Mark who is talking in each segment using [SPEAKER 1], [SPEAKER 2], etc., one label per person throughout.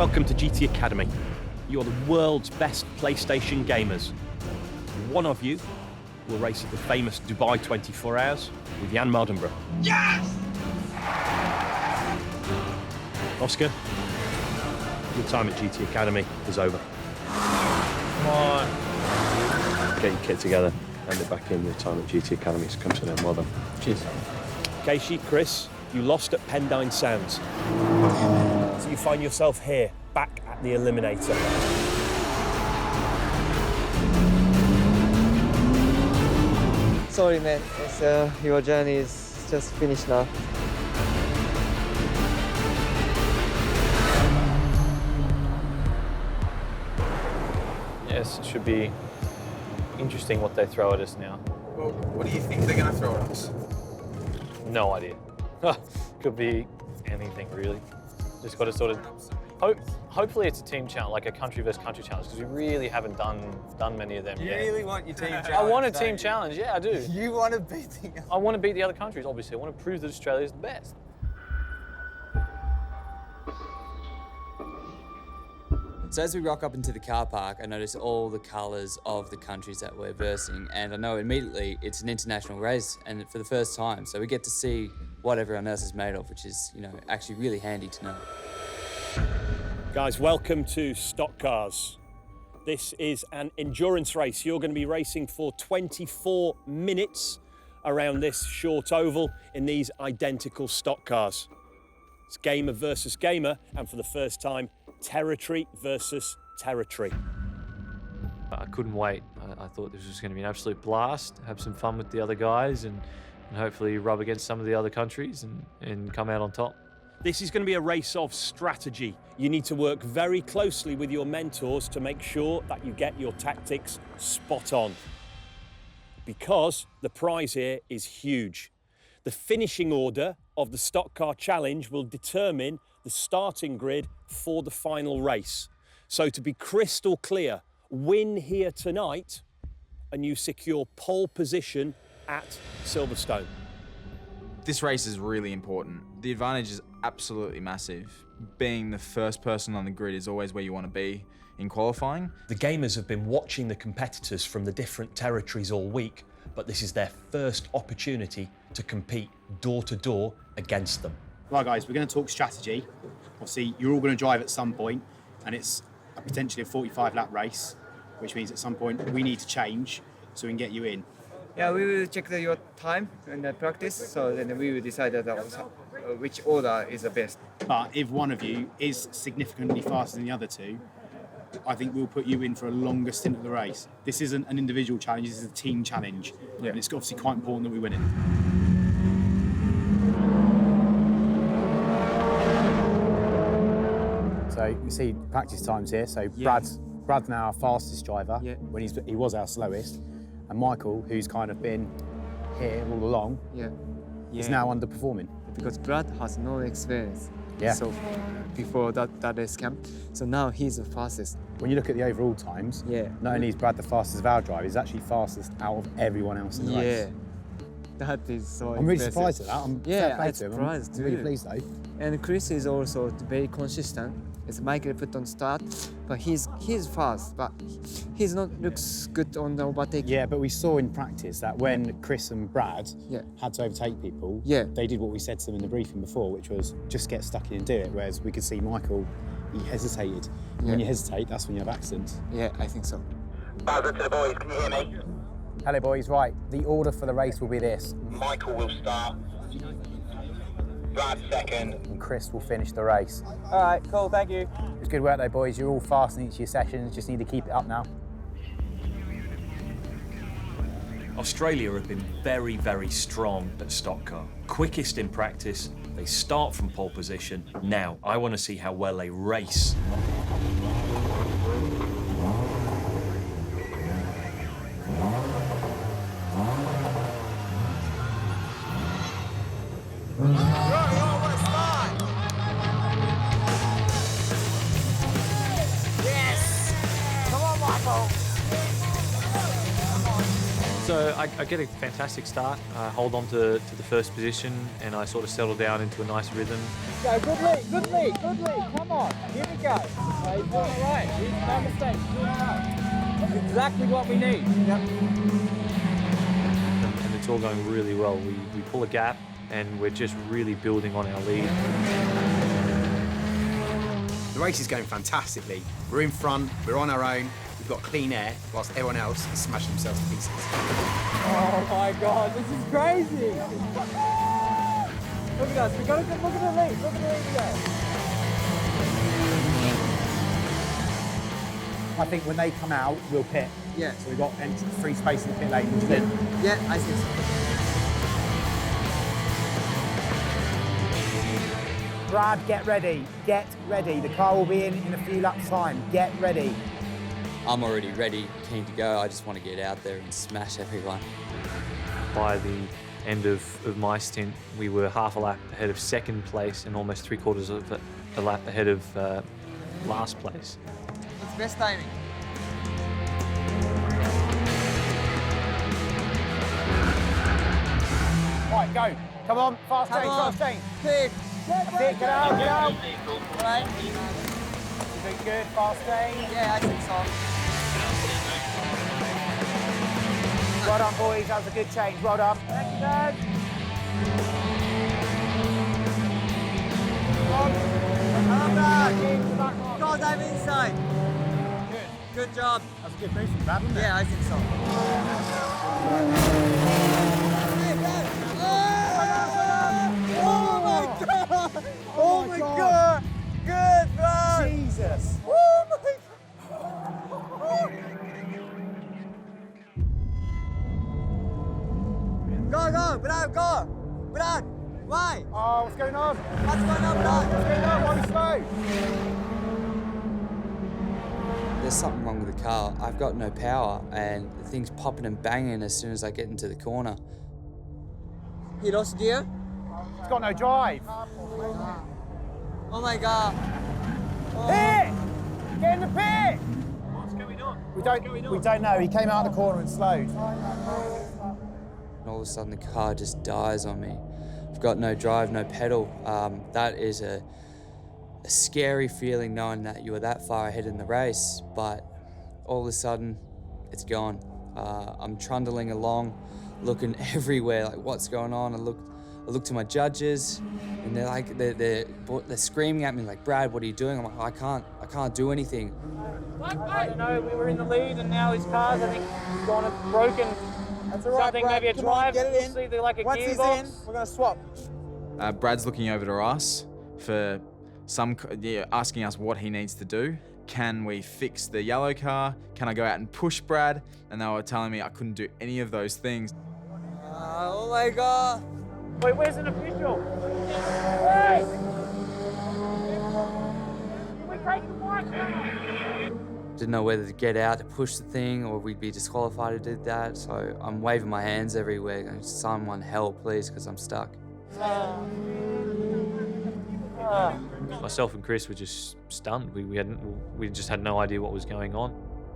[SPEAKER 1] Welcome to GT Academy. You're the world's best PlayStation gamers. One of you will race at the famous Dubai 24 Hours with Jan Mardenborough.
[SPEAKER 2] Yes!
[SPEAKER 1] Oscar, your time at GT Academy is over.
[SPEAKER 2] Come on.
[SPEAKER 1] Get your kit together, hand it back in. Your time at GT Academy has come to an end. Well done.
[SPEAKER 2] Cheers.
[SPEAKER 1] Casey, Chris, you lost at Pendine Sands. So you find yourself here, back at the Eliminator.
[SPEAKER 3] Sorry, man. Your journey is just finished now.
[SPEAKER 4] Yes, it should be interesting what they throw at us now.
[SPEAKER 2] Well, what do you think they're going to throw at us?
[SPEAKER 4] No idea. Could be anything, really. Just got to sort of hopefully it's a team challenge, like a country versus country challenge, because we really haven't done many of them
[SPEAKER 3] You
[SPEAKER 4] yet.
[SPEAKER 3] really want your team challenge?
[SPEAKER 4] I want a team challenge, yeah, I do.
[SPEAKER 3] You want to beat the...
[SPEAKER 4] I want to beat the other countries, obviously. I want to prove that Australia is the best.
[SPEAKER 5] So as we rock up into the car park, I notice all the colours of the countries that we're versing, and I know immediately it's an international race, and for the first time, so we get to see what everyone else is made of, which is, you know, actually really handy to know.
[SPEAKER 1] Guys, welcome to Stock Cars. This is an endurance race. You're going to be racing for 24 minutes around this short oval in these identical stock cars. It's gamer versus gamer, and for the first time, territory versus territory.
[SPEAKER 4] I couldn't wait. I thought this was going to be an absolute blast, have some fun with the other guys and hopefully rub against some of the other countries and come out on top.
[SPEAKER 1] This is going to be a race of strategy. You need to work very closely with your mentors to make sure that you get your tactics spot on. Because the prize here is huge. The finishing order of the Stock Car Challenge will determine the starting grid for the final race. So to be crystal clear, win here tonight and you secure pole position at Silverstone.
[SPEAKER 2] This race is really important. The advantage is absolutely massive. Being the first person on the grid is always where you want to be in qualifying.
[SPEAKER 1] The gamers have been watching the competitors from the different territories all week, but this is their first opportunity to compete door to door against them.
[SPEAKER 6] Right guys, we're going to talk strategy. Obviously, you're all going to drive at some point, and it's potentially a 45 lap race, which means at some point we need to change so we can get you in.
[SPEAKER 3] Yeah, we will check your time in the practice, so then we will decide which order is the best.
[SPEAKER 6] But if one of you is significantly faster than the other two, I think we'll put you in for a longer stint of the race. This isn't an individual challenge, this is a team challenge. Yeah. And it's obviously quite important that we win it.
[SPEAKER 7] So you see practice times here. So
[SPEAKER 3] Yeah.
[SPEAKER 7] Brad's now our fastest driver,
[SPEAKER 3] Yeah.
[SPEAKER 7] when he was our slowest. And Michael, who's kind of been here all along, is now underperforming.
[SPEAKER 3] Because Brad has no experience.
[SPEAKER 7] Yeah.
[SPEAKER 3] So before that race camp, so now he's the fastest.
[SPEAKER 7] When you look at the overall times, not only is Brad the fastest of our drivers, he's actually fastest out of everyone else in the race.
[SPEAKER 3] That is so
[SPEAKER 7] I'm really
[SPEAKER 3] impressive.
[SPEAKER 7] surprised at that. I'm fair play
[SPEAKER 3] I'm
[SPEAKER 7] to him.
[SPEAKER 3] surprised
[SPEAKER 7] I'm really
[SPEAKER 3] too.
[SPEAKER 7] pleased though.
[SPEAKER 3] And Chris is also very consistent. It's Michael put on start, but he's fast, but he's not looks good on the overtaking.
[SPEAKER 7] Yeah, but we saw in practice that when Chris and Brad had to overtake people, they did what we said to them in the briefing before, which was just get stuck in and do it. Whereas we could see Michael, he hesitated. When you hesitate, that's when you have accidents.
[SPEAKER 3] Yeah, I think so.
[SPEAKER 8] Buzzer to the boys, can you hear me?
[SPEAKER 7] Hello boys, right, the order for the race will be this.
[SPEAKER 8] Michael will start. Brad second.
[SPEAKER 7] And Chris will finish the race.
[SPEAKER 3] All right, cool, thank you.
[SPEAKER 7] It's good work though, boys. You're all fast in each of your sessions. Just need to keep it up now.
[SPEAKER 1] Australia have been very, very strong at stock car. Quickest in practice, they start from pole position. Now, I want to see how well they race.
[SPEAKER 4] So I get a fantastic start, hold on to the first position, and I sort of settle down into a nice rhythm.
[SPEAKER 9] Go, good lead, good lead, good lead. Come on, here we go. He's doing all right. He's no mistake. He's doing all right. That's exactly what we need. Yep.
[SPEAKER 4] And it's all going really well. We pull a gap, and we're just really building on our lead.
[SPEAKER 10] The race is going fantastically. We're in front, we're on our own, we've got clean air, whilst everyone else is smashing themselves to pieces.
[SPEAKER 9] Oh my God, this is crazy. Look at us, we got to look at the lead, look at the lead go.
[SPEAKER 7] I think when they come out, we'll pit.
[SPEAKER 3] Yeah.
[SPEAKER 7] So we've got free space in the pit lane. What do you think?
[SPEAKER 3] Yeah, I think so.
[SPEAKER 7] Brad, get ready. Get ready. The car will be in a few laps' time. Get ready.
[SPEAKER 5] I'm already ready, keen to go. I just want to get out there and smash everyone.
[SPEAKER 4] By the end of my stint, we were half a lap ahead of second place and almost 3/4 of a lap ahead of last place.
[SPEAKER 3] It's best timing.
[SPEAKER 7] Right, go. Come on, fast change, fast change.
[SPEAKER 3] Pit.
[SPEAKER 7] That's it, get out, get out.
[SPEAKER 3] Right.
[SPEAKER 7] You doing good, fast change.
[SPEAKER 3] Yeah, I think so.
[SPEAKER 7] Well done, boys. That was a good change. Well done. Thank you, Dad.
[SPEAKER 3] I'm back. God, I'm inside. Good job.
[SPEAKER 7] That's a good move from Brad, wasn't it?
[SPEAKER 3] Yeah, I think so. Oh my God! Good, Brad!
[SPEAKER 7] Jesus.
[SPEAKER 3] Oh my God! Go, Brad, go! Brad, why?
[SPEAKER 7] Oh, what's going on?
[SPEAKER 3] What's going on, Brad?
[SPEAKER 7] What's going on? Why are we slow?
[SPEAKER 5] There's something wrong with the car. I've got no power, and the thing's popping and banging as soon as I get into the corner.
[SPEAKER 3] He lost gear?
[SPEAKER 7] It's got no drive.
[SPEAKER 3] Oh my God!
[SPEAKER 7] Pit! Get in the pit! What's going on? We don't know. He came out of the corner and slowed.
[SPEAKER 5] And all of a sudden the car just dies on me. I've got no drive, no pedal. That is a scary feeling, knowing that you were that far ahead in the race, but all of a sudden it's gone. I'm trundling along, looking everywhere, like what's going on. I look to my judges, and they're like, they're screaming at me like, Brad, what are you doing? I'm like, I can't do anything.
[SPEAKER 9] I don't know, we were in the lead and now his car's, I think, gone and broken. That's all right,
[SPEAKER 3] Something,
[SPEAKER 9] Brad.
[SPEAKER 3] maybe a
[SPEAKER 9] Come
[SPEAKER 3] drive,
[SPEAKER 9] on, get it in. They're like a
[SPEAKER 3] Once he's
[SPEAKER 9] gearbox.
[SPEAKER 3] in, we're gonna swap.
[SPEAKER 2] Brad's looking over to us for asking us what he needs to do. Can we fix the yellow car? Can I go out and push Brad? And they were telling me I couldn't do any of those things.
[SPEAKER 3] Oh my God!
[SPEAKER 9] Wait, where's an official? Hey! Can we take the mic?
[SPEAKER 5] Didn't know whether to get out to push the thing or we'd be disqualified if I did that. So I'm waving my hands everywhere going, someone help please, because I'm stuck.
[SPEAKER 4] Myself and Chris were just stunned. We just had no idea what was going on.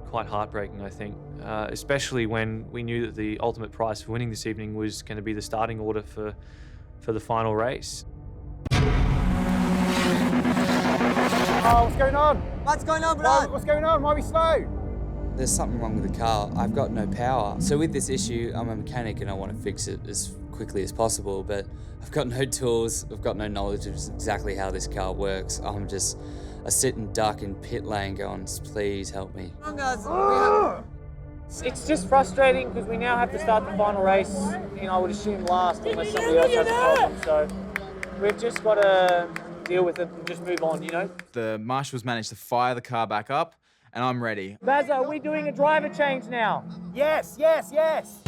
[SPEAKER 4] Quite heartbreaking, I think, especially when we knew that the ultimate prize for winning this evening was going to be the starting order for the final race.
[SPEAKER 7] Oh, what's going on?
[SPEAKER 3] What's going on, Brad?
[SPEAKER 7] What's going on? Why are we slow?
[SPEAKER 5] There's something wrong with the car. I've got no power. So with this issue, I'm a mechanic and I want to fix it as quickly as possible, but I've got no tools, I've got no knowledge of exactly how this car works. I'm just a sit and duck in pit lane going, please help me.
[SPEAKER 9] It's just frustrating because we now have to start the final race, I would assume last, unless somebody else has a problem. So we've just got to deal with it and just move on,
[SPEAKER 2] The marshals managed to fire the car back up, and I'm ready.
[SPEAKER 9] Bazza, are we doing a driver change now?
[SPEAKER 7] Yes, yes, yes.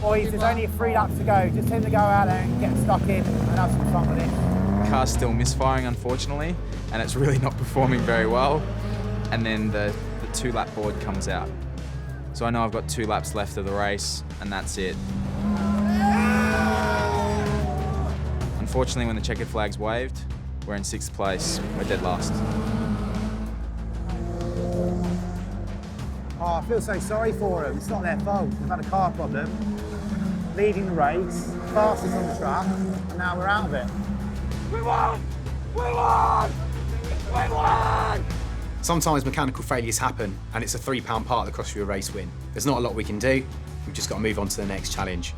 [SPEAKER 7] Boys, there's only 3 laps to go. Just tend to go out there and get stuck in and have some fun with it.
[SPEAKER 2] The car's still misfiring, unfortunately, and it's really not performing very well. And then the 2-lap board comes out. So I know I've got 2 laps left of the race, and that's it. Unfortunately, when the checkered flag's waved, we're in 6th place. We're dead last.
[SPEAKER 7] Oh, I feel so sorry for them. It's not their fault. They've had a car problem.
[SPEAKER 6] leading the race, fastest on the track, and now we're out of it.
[SPEAKER 10] We won! We won! We won! Sometimes mechanical failures happen, and it's a £3 part of the Cross River race win. There's not a lot we can do. We've just got to move on to the next challenge.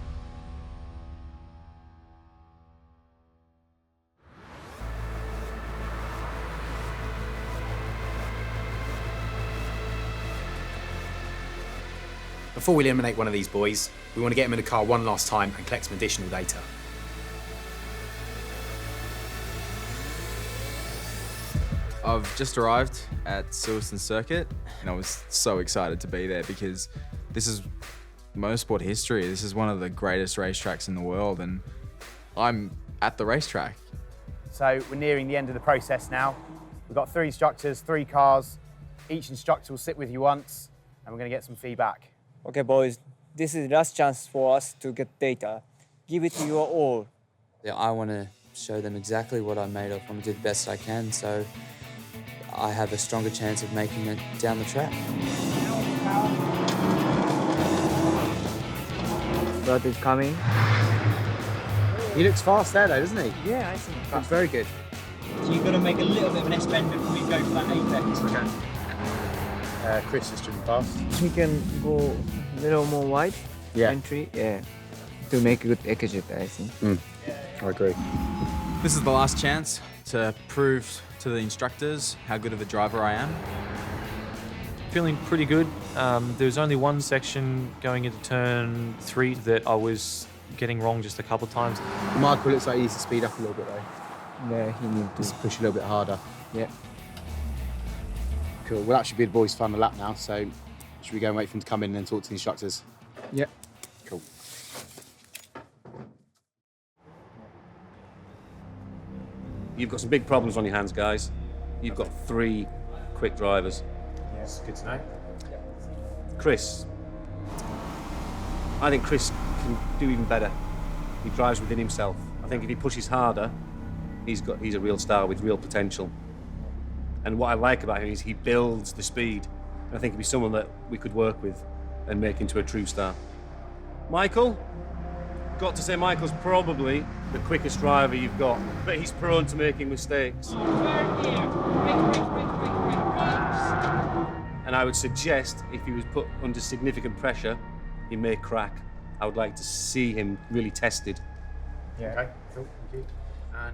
[SPEAKER 10] Before we eliminate one of these boys, we want to get him in the car one last time and collect some additional data.
[SPEAKER 2] I've just arrived at Silverstone Circuit and I was so excited to be there because this is motorsport history. This is one of the greatest racetracks in the world and I'm at the racetrack.
[SPEAKER 6] So we're nearing the end of the process now. We've got 3 instructors, 3 cars. Each instructor will sit with you once and we're going to get some feedback.
[SPEAKER 3] Okay, boys, this is the last chance for us to get data. Give it your all.
[SPEAKER 5] Yeah, I want to show them exactly what I'm made of. I want to do the best I can, so I have a stronger chance of making it down the track.
[SPEAKER 3] Brad is coming.
[SPEAKER 7] He looks fast there though, doesn't he?
[SPEAKER 3] Yeah, I think
[SPEAKER 7] That's very good.
[SPEAKER 11] So you've got to make a little bit of an S-bend before you go for that apex.
[SPEAKER 7] Okay. Chris is driven past.
[SPEAKER 3] He can go a little more wide.
[SPEAKER 7] Yeah.
[SPEAKER 3] Entry, yeah. To make a good exit, I think.
[SPEAKER 7] I agree.
[SPEAKER 2] This is the last chance to prove to the instructors how good of a driver I am.
[SPEAKER 4] Feeling pretty good. There was only one section going into turn 3 that I was getting wrong just a couple of times.
[SPEAKER 7] Michael looks like he needs to speed up a little bit though.
[SPEAKER 3] Yeah, he needs to.
[SPEAKER 7] Just push a little bit harder.
[SPEAKER 3] Yeah.
[SPEAKER 7] Cool. Well, that should be the boys' final lap now, so should we go and wait for them to come in and then talk to the instructors?
[SPEAKER 3] Yeah.
[SPEAKER 7] Cool.
[SPEAKER 12] You've got some big problems on your hands, guys. You've got 3 quick drivers.
[SPEAKER 6] Yes, good to know.
[SPEAKER 12] Chris. I think Chris can do even better. He drives within himself. I think if he pushes harder, he's a real star with real potential. And what I like about him is he builds the speed. And I think he'd be someone that we could work with and make into a true star. Michael? Got to say Michael's probably the quickest driver you've got, but he's prone to making mistakes. And I would suggest if he was put under significant pressure, he may crack. I would like to see him really tested.
[SPEAKER 6] Yeah. Okay, cool, thank you.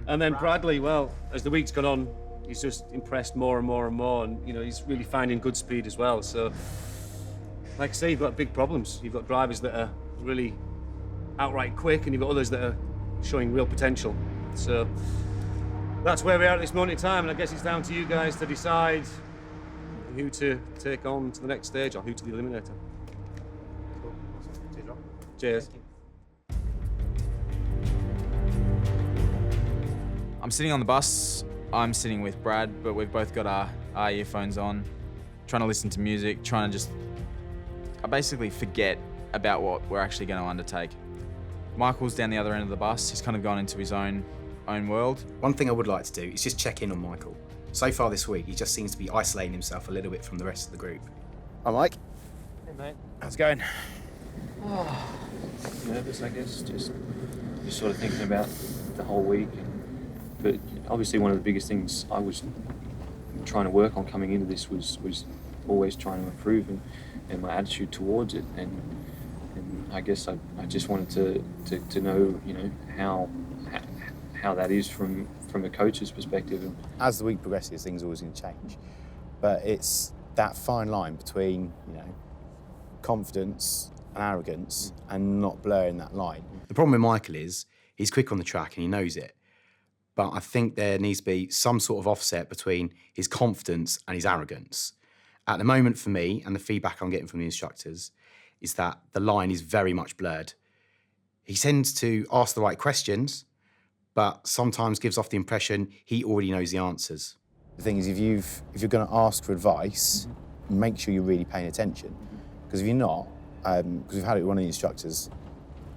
[SPEAKER 12] And then Bradley, well, as the week's gone on, he's just impressed more and more and more, and he's really finding good speed as well. So, like I say, you've got big problems. You've got drivers that are really outright quick, and you've got others that are showing real potential. So that's where we are at this moment in time, and I guess it's down to you guys to decide who to take on to the next stage or who to the eliminator.
[SPEAKER 6] Cool.
[SPEAKER 12] Cheers.
[SPEAKER 2] I'm sitting on the bus. I'm sitting with Brad, but we've both got our earphones on, trying to listen to music, trying to just basically forget about what we're actually going to undertake. Michael's down the other end of the bus. He's kind of gone into his own world.
[SPEAKER 10] One thing I would like to do is just check in on Michael. So far this week, he just seems to be isolating himself a little bit from the rest of the group.
[SPEAKER 7] Hi, Mike.
[SPEAKER 9] Hey, mate.
[SPEAKER 7] How's it going?
[SPEAKER 4] Nervous, I guess. Just sort of thinking about the whole week. But obviously, one of the biggest things I was trying to work on coming into this was always trying to improve and my attitude towards it. And I guess I just wanted to know, how that is from a coach's perspective.
[SPEAKER 7] As the week progresses, things are always going to change. But it's that fine line between, confidence and arrogance and not blurring that line.
[SPEAKER 10] The problem with Michael is he's quick on the track and he knows it. But I think there needs to be some sort of offset between his confidence and his arrogance. At the moment for me, and the feedback I'm getting from the instructors, is that the line is very much blurred. He tends to ask the right questions, but sometimes gives off the impression he already knows the answers.
[SPEAKER 7] The thing is, if you're going to ask for advice, make sure you're really paying attention. Because if you're not, because we've had it with one of the instructors,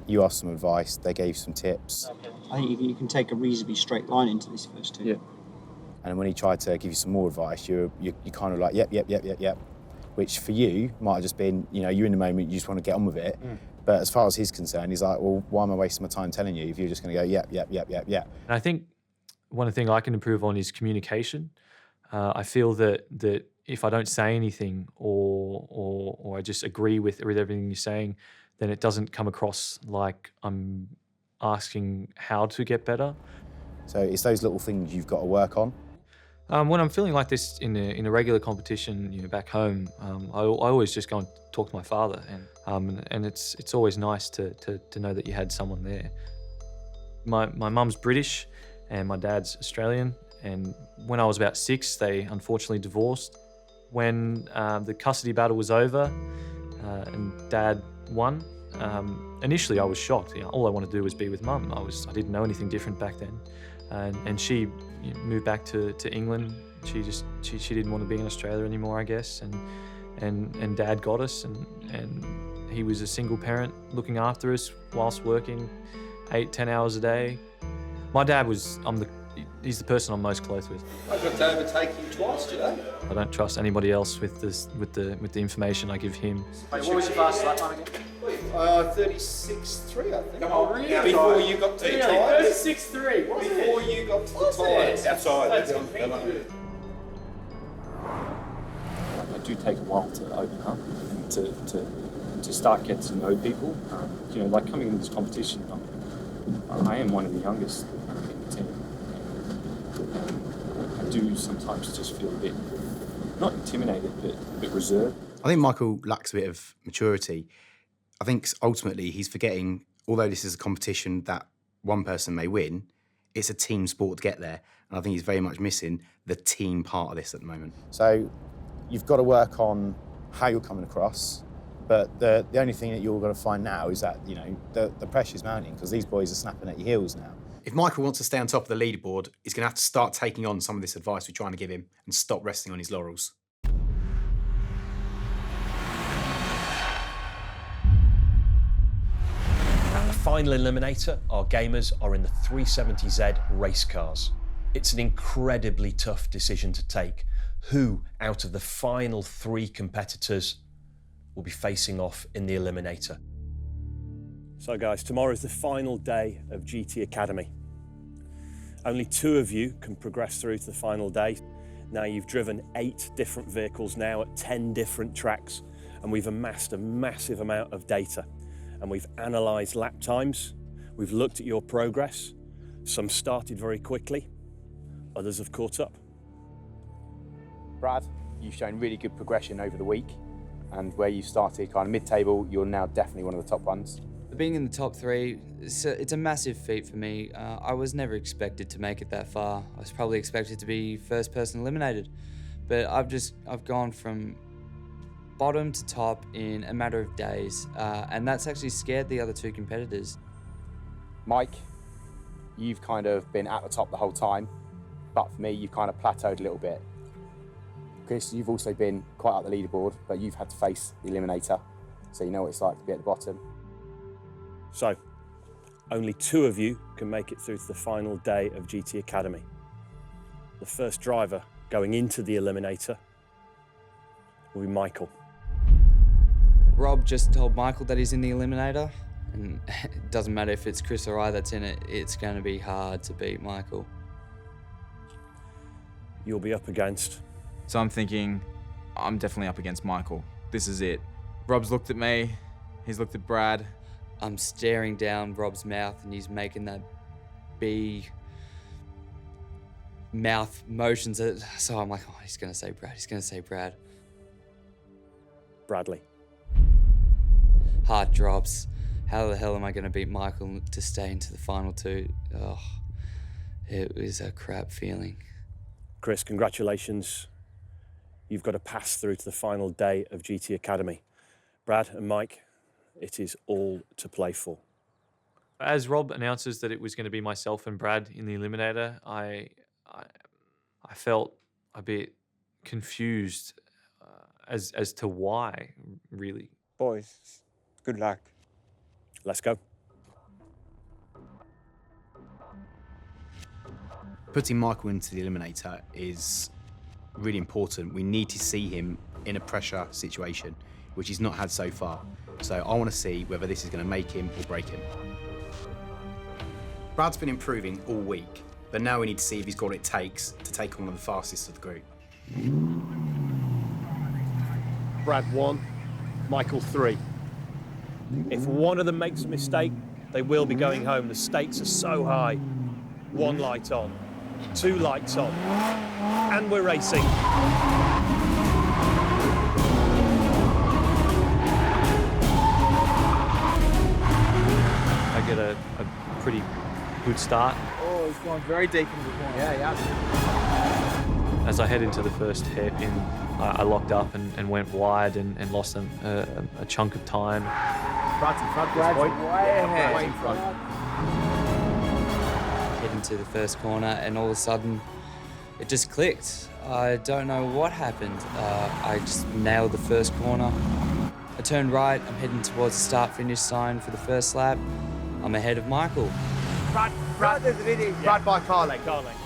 [SPEAKER 7] you asked some advice, they gave some tips.
[SPEAKER 11] I think you can take a reasonably straight line into this first 2.
[SPEAKER 4] Yeah.
[SPEAKER 7] And when he tried to give you some more advice, you're kind of like, yep. Which for you might have just been, you're in the moment, you just want to get on with it. But as far as he's concerned, he's like, well, why am I wasting my time telling you if you're just going to go, yep, yep, yep, yep, yep.
[SPEAKER 4] And I think one thing I can improve on is communication. I feel that if I don't say anything or I just agree with everything you're saying, then it doesn't come across like I'm asking how to get better.
[SPEAKER 7] So it's those little things you've got to work on.
[SPEAKER 4] When I'm feeling like this in a regular competition, back home, I always just go and talk to my father, and it's always nice to know that you had someone there. My mum's British, and my dad's Australian. And when I was about 6, they unfortunately divorced. When the custody battle was over and Dad won, initially I was shocked. All I wanted to do was be with Mum. I didn't know anything different back then. And she moved back to England. She didn't want to be in Australia anymore, I guess. And Dad got us, and he was a single parent looking after us whilst working 8-10 hours a day. My dad he's the person I'm most close with.
[SPEAKER 13] I got to overtake him twice today.
[SPEAKER 4] I don't trust anybody else with the information I give him.
[SPEAKER 9] Wait, what was your fastest lap time again?
[SPEAKER 13] 36.3, I think.
[SPEAKER 9] Oh, really?
[SPEAKER 13] Before you got to the tyres.
[SPEAKER 9] 36.3.
[SPEAKER 13] Before you got to the tyres.
[SPEAKER 9] Outside.
[SPEAKER 14] I do take a while to open up, to start getting to know people. Like coming into this competition, I am one of the youngest in the team. I do sometimes just feel a bit, not intimidated, but a bit reserved.
[SPEAKER 10] I think Michael lacks a bit of maturity. I think ultimately he's forgetting, although this is a competition that one person may win, it's a team sport to get there. And I think he's very much missing the team part of this at the moment.
[SPEAKER 7] So you've got to work on how you're coming across, but the only thing that you're going to find now is that, the pressure's mounting because these boys are snapping at your heels now.
[SPEAKER 10] If Michael wants to stay on top of the leaderboard, he's going to have to start taking on some of this advice we're trying to give him and stop resting on his laurels.
[SPEAKER 1] At the final eliminator, our gamers are in the 370Z race cars. It's an incredibly tough decision to take. Who out of the final 3 competitors will be facing off in the eliminator? So guys, tomorrow is the final day of GT Academy. Only 2 of you can progress through to the final day. Now you've driven 8 different vehicles now at 10 different tracks, and we've amassed a massive amount of data. And we've analysed lap times, we've looked at your progress. Some started very quickly, others have caught up.
[SPEAKER 10] Brad, you've shown really good progression over the week, and where you started kind of mid-table, you're now definitely one of the top ones.
[SPEAKER 5] Being in the top 3, it's a massive feat for me. I was never expected to make it that far. I was probably expected to be first person eliminated, but I've gone from bottom to top in a matter of days, and that's actually scared the other 2 competitors.
[SPEAKER 10] Mike, you've kind of been at the top the whole time, but for me, you've kind of plateaued a little bit. Chris, you've also been quite up the leaderboard, but you've had to face the eliminator, so you know what it's like to be at the bottom.
[SPEAKER 1] So, only 2 of you can make it through to the final day of GT Academy. The first driver going into the eliminator will be Michael.
[SPEAKER 5] Rob just told Michael that he's in the eliminator, and it doesn't matter if it's Chris or I that's in it, it's going to be hard to beat Michael.
[SPEAKER 1] You'll be up against.
[SPEAKER 2] So I'm thinking, I'm definitely up against Michael. This is it. Rob's looked at me, he's looked at Brad.
[SPEAKER 5] I'm staring down Rob's mouth and he's making that B mouth motions. So I'm like, oh, he's going to say Brad, he's going to say Brad.
[SPEAKER 1] Bradley.
[SPEAKER 5] Heart drops. How the hell am I going to beat Michael to stay into the final 2? Oh, it was a crap feeling.
[SPEAKER 1] Chris, congratulations. You've got to pass through to the final day of GT Academy. Brad and Mike, it is all to play for.
[SPEAKER 4] As Rob announces that it was going to be myself and Brad in the eliminator, I felt a bit confused as to why, really.
[SPEAKER 3] Boys, good luck.
[SPEAKER 1] Let's go.
[SPEAKER 10] Putting Michael into the eliminator is really important. We need to see him in a pressure situation. which he's not had so far. So I want to see whether this is going to make him or break him. Brad's been improving all week, but now we need to see if he's got what it takes to take on one of the fastest of the group.
[SPEAKER 1] Brad 1, Michael 3. If one of them makes a mistake, they will be going home. The stakes are so high. 1 light on, 2 lights on, and we're racing.
[SPEAKER 4] I get a pretty good start.
[SPEAKER 2] Oh, it's going very deep into the corner.
[SPEAKER 3] Yeah.
[SPEAKER 4] As I head into the first hairpin, I locked up and went wide and lost a chunk of time.
[SPEAKER 7] Brad's in front.
[SPEAKER 3] Brad's way ahead.
[SPEAKER 7] Way in front.
[SPEAKER 5] Head into the first corner, and all of a sudden, it just clicked. I don't know what happened. I just nailed the first corner. I turned right. I'm heading towards the start-finish sign for the first lap. I'm ahead of Michael.
[SPEAKER 7] Brad is leading. Brad by car length.
[SPEAKER 1] Car length,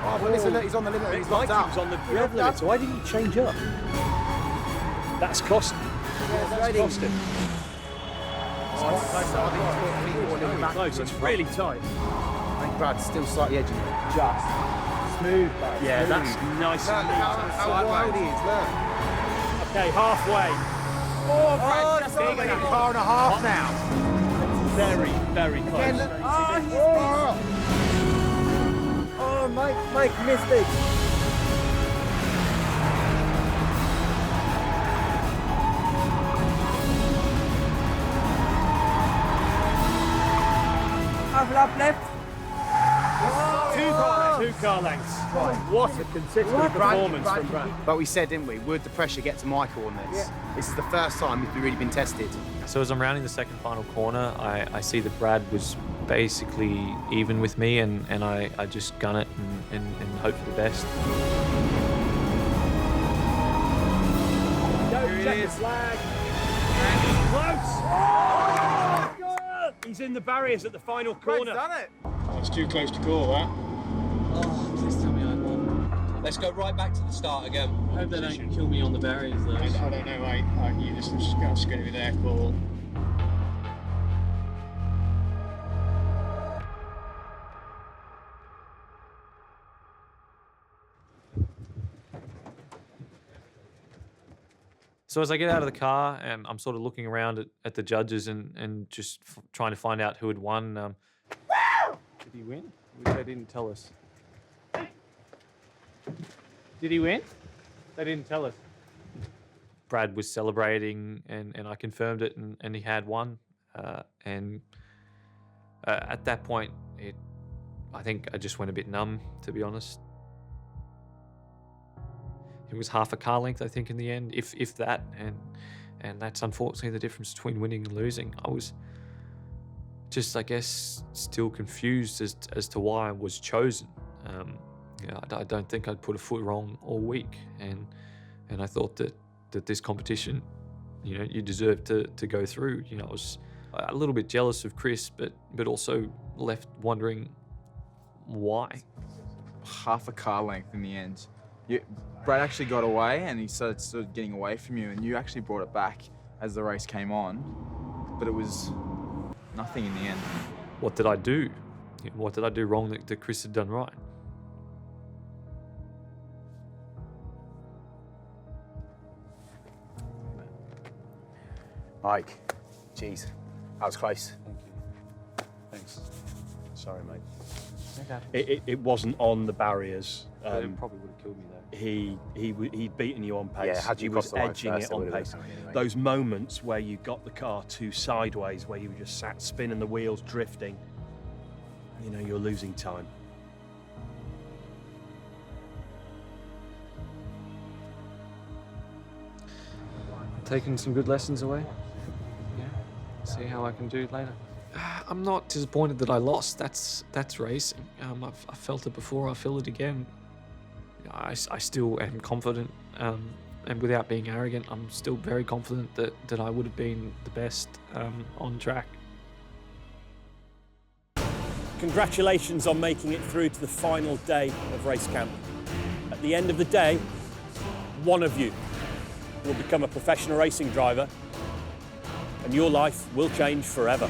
[SPEAKER 7] Oh, well, listen, he's on the limit. He's locked
[SPEAKER 1] Mikey
[SPEAKER 7] out.
[SPEAKER 1] was on the rev limit, so why didn't you change up? That's cost him. That's cost him. Close, it's really tight.
[SPEAKER 7] I think Brad's still slightly edging it. Just. Smooth, Brad.
[SPEAKER 1] Yeah,
[SPEAKER 7] smooth.
[SPEAKER 1] that's nice
[SPEAKER 7] Look
[SPEAKER 1] and
[SPEAKER 7] how wide he is, look.
[SPEAKER 1] Okay, halfway.
[SPEAKER 7] Oh, Brad, just over a car and a half now.
[SPEAKER 1] Very, very close.
[SPEAKER 7] Again, look. Oh, Mike missed it.
[SPEAKER 3] Half lap left.
[SPEAKER 1] Two car lengths. What a consistent performance from Brad.
[SPEAKER 10] But we said, didn't we, would the pressure get to Michael on this?
[SPEAKER 3] Yeah.
[SPEAKER 10] This is the first time we've really been tested.
[SPEAKER 4] So as I'm rounding the second final corner, I see that Brad was basically even with me, and I just gun it and hope for the best.
[SPEAKER 1] Go, check the flag. Close. Oh, he's in the barriers at the final corner.
[SPEAKER 2] Brad's done it.
[SPEAKER 12] It's too close to call, that.
[SPEAKER 5] Oh, please tell me I won. Let's go right back to the start again.
[SPEAKER 14] I hope they don't kill me on the barriers though.
[SPEAKER 12] I don't know, mate. You just going to be their call.
[SPEAKER 4] So as I get out of the car, and I'm sort of looking around at the judges and just trying to find out who had won. Did he win? They didn't tell us.
[SPEAKER 9] Did he win? They didn't tell us.
[SPEAKER 4] Brad was celebrating, and I confirmed it, and he had won. At that point, I think I just went a bit numb, to be honest. It was half a car length, I think, in the end, if that, and that's unfortunately the difference between winning and losing. I was just, I guess, still confused as to why I was chosen. I don't think I'd put a foot wrong all week, and I thought that this competition, you deserved to go through. I was a little bit jealous of Chris, but also left wondering why.
[SPEAKER 2] Half a car length in the end. Brad actually got away, and he started getting away from you, and you actually brought it back as the race came on, but it was nothing in the end.
[SPEAKER 4] What did I do? What did I do wrong that Chris had done right?
[SPEAKER 10] Mike, jeez, that was close.
[SPEAKER 1] Thank you. Thanks. Sorry, mate.
[SPEAKER 4] Okay.
[SPEAKER 1] It wasn't on the barriers.
[SPEAKER 4] It probably would have killed me though.
[SPEAKER 1] He'd beaten you on pace.
[SPEAKER 10] Yeah, had you
[SPEAKER 1] he was
[SPEAKER 10] crossed the line
[SPEAKER 1] edging
[SPEAKER 10] first,
[SPEAKER 1] it
[SPEAKER 10] it
[SPEAKER 1] on
[SPEAKER 10] would have
[SPEAKER 1] pace.
[SPEAKER 10] been anyway.
[SPEAKER 1] Those moments where you got the car too sideways, where you were just sat spinning the wheels, drifting, you're losing time.
[SPEAKER 4] Taking some good lessons away. See how I can do later. I'm not disappointed that I lost. That's racing. I've felt it before. I feel it again. I still am confident, and without being arrogant, I'm still very confident that I would have been the best on track.
[SPEAKER 1] Congratulations on making it through to the final day of race camp. At the end of the day, one of you will become a professional racing driver and your life will change forever.